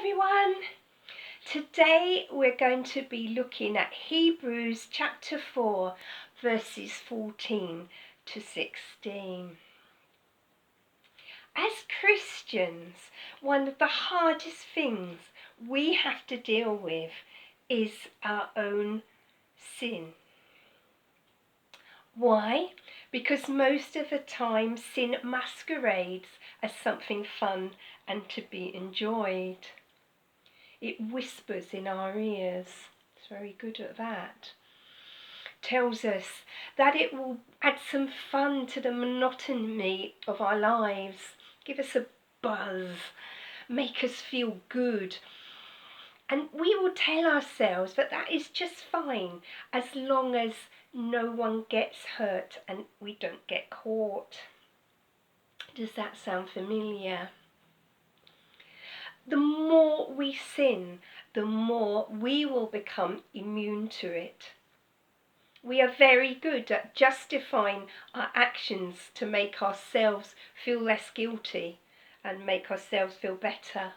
everyone. Today we're going to be looking at Hebrews chapter 4 verses 14 to 16. As Christians, one of the hardest things we have to deal with is our own sin. Why? Because most of the time sin masquerades as something fun and to be enjoyed. It whispers in our ears. It's very good at that. Tells us that it will add some fun to the monotony of our lives, give us a buzz, make us feel good. And we will tell ourselves that that is just fine as long as no one gets hurt and we don't get caught. Does that sound familiar? The more we sin, the more we will become immune to it. We are very good at justifying our actions to make ourselves feel less guilty and make ourselves feel better.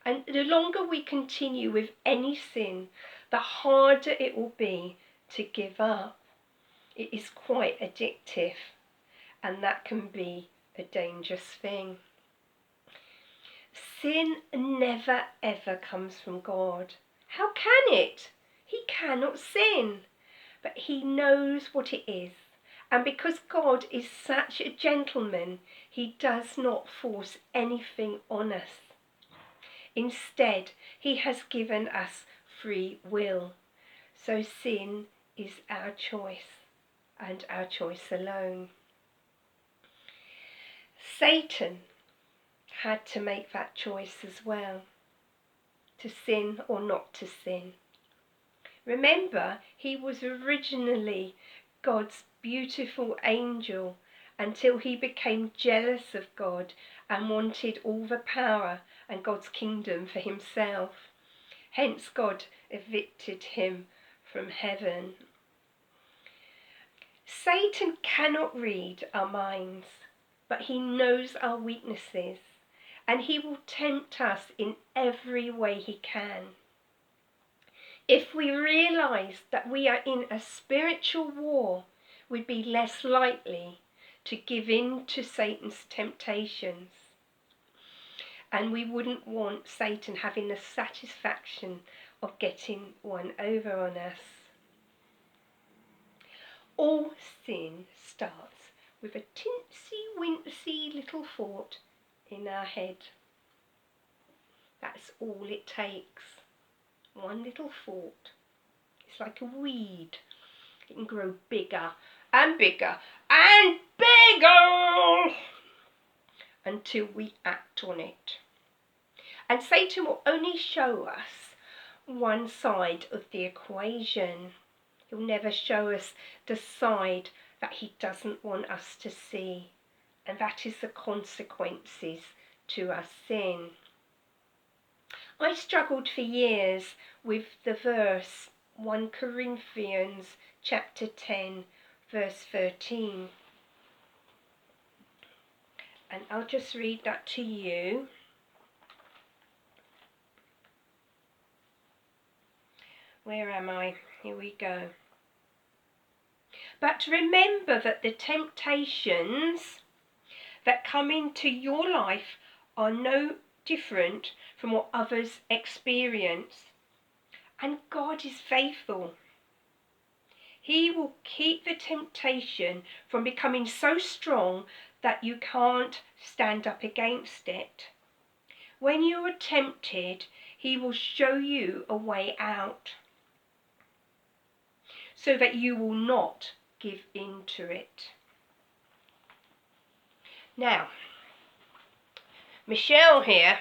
And the longer we continue with any sin, the harder it will be to give up. It is quite addictive, and that can be a dangerous thing. Sin never ever comes from God. How can it? He cannot sin, but he knows what it is. And because God is such a gentleman, he does not force anything on us. Instead, he has given us free will. So sin is our choice, and our choice alone. Satan had to make that choice as well, to sin or not to sin. Remember, he was originally God's beautiful angel until he became jealous of God and wanted all the power and God's kingdom for himself. Hence God evicted him from heaven. Satan cannot read our minds, but he knows our weaknesses, and he will tempt us in every way he can. If we realise that we are in a spiritual war, we'd be less likely to give in to Satan's temptations. And we wouldn't want Satan having the satisfaction of getting one over on us. All sin starts with a tinsy-wincy little thought in our head. That's all it takes. One little thought. It's like a weed. It can grow bigger and bigger and bigger until we act on it. And Satan will only show us one side of the equation. He'll never show us the side that he doesn't want us to see. And that is the consequences to our sin. I struggled for years with the verse 1 Corinthians chapter 10 verse 13. And I'll just read that to you. Where am I? Here we go. But remember that the temptations that come into your life are no different from what others experience. And God is faithful. He will keep the temptation from becoming so strong that you can't stand up against it. When you are tempted, he will show you a way out, so that you will not give in to it. Now, Michele here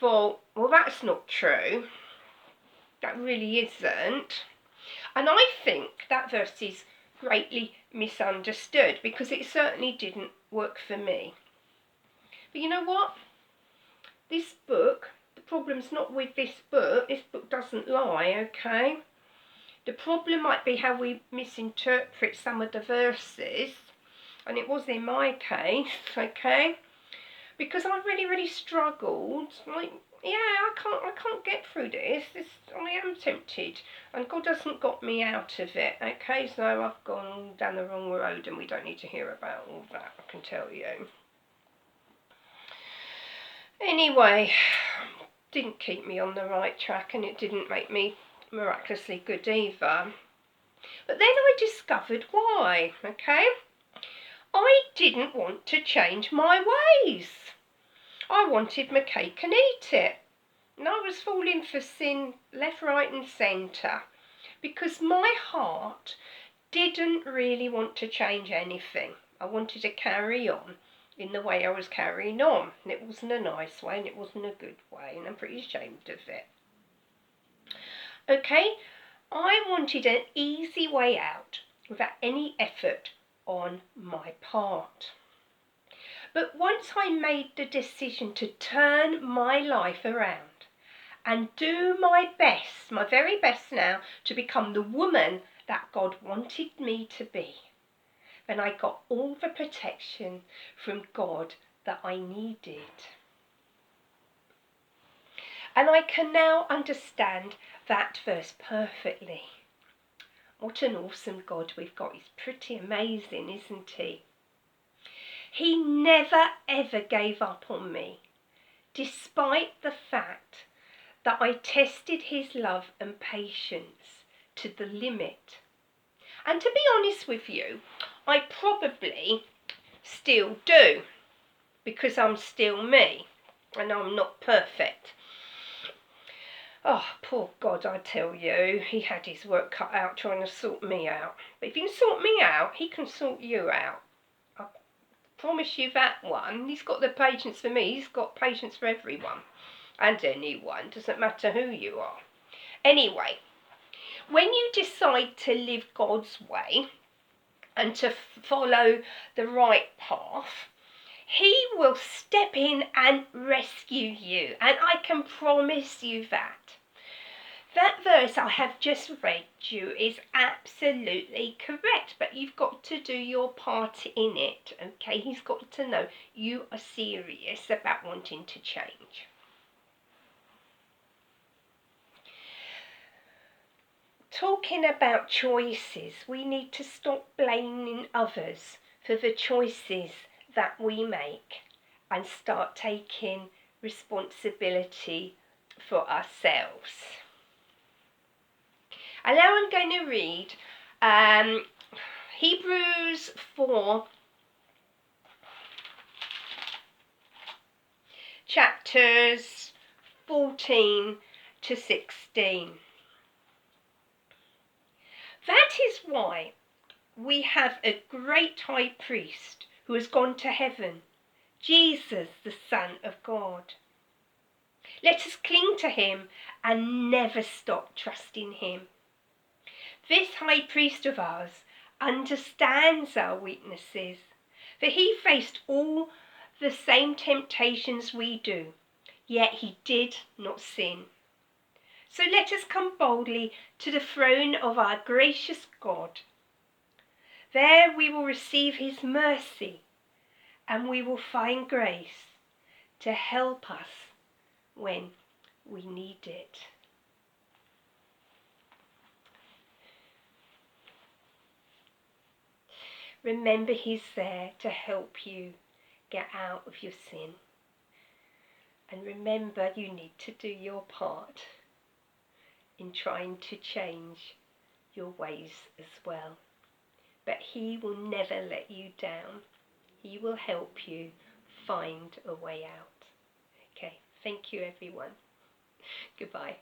thought, well, that's not true. That really isn't. And I think that verse is greatly misunderstood, because it certainly didn't work for me. But you know what? This book, the problem's not with this book. This book doesn't lie, okay? The problem might be how we misinterpret some of the verses, and it was in my case, okay? because I really struggled. Like, yeah, I can't get through this. I am tempted, and God hasn't got me out of it. Okay, so I've gone down the wrong road, and we don't need to hear about all that, I can tell you. Anyway, didn't keep me on the right track, and it didn't make me miraculously good either. But then I discovered why, okay? I didn't want to change my ways. I wanted my cake and eat it. And I was falling for sin left, right and centre, because my heart didn't really want to change anything. I wanted to carry on in the way I was carrying on. And it wasn't a nice way, and it wasn't a good way, and I'm pretty ashamed of it. Okay, I wanted an easy way out without any effort on my part. But once I made the decision to turn my life around and do my best, my very best now, to become the woman that God wanted me to be, then I got all the protection from God that I needed. And I can now understand that verse perfectly. What an awesome God we've got. He's pretty amazing, isn't he? He never ever gave up on me, despite the fact that I tested his love and patience to the limit. And to be honest with you, I probably still do, because I'm still me, and I'm not perfect. Oh, poor God, I tell you, he had his work cut out trying to sort me out. But if he can sort me out, he can sort you out. I promise you that one. He's got the patience for me. He's got patience for everyone and anyone. Doesn't matter who you are. Anyway, when you decide to live God's way and to follow the right path, he will step in and rescue you, and I can promise you that. That verse I have just read you is absolutely correct, but you've got to do your part in it, okay? He's got to know you are serious about wanting to change. Talking about choices, we need to stop blaming others for the choices that we make and start taking responsibility for ourselves. And now I'm going to read Hebrews 4, chapters 14 to 16. That is why we have a great high priest who has gone to heaven, Jesus, the Son of God. Let us cling to him and never stop trusting him. This high priest of ours understands our weaknesses, for he faced all the same temptations we do, yet he did not sin. So let us come boldly to the throne of our gracious God. There we will receive his mercy, and we will find grace to help us when we need it. Remember, he's there to help you get out of your sin. And remember, you need to do your part in trying to change your ways as well. But he will never let you down. He will help you find a way out. Okay, thank you everyone. Goodbye.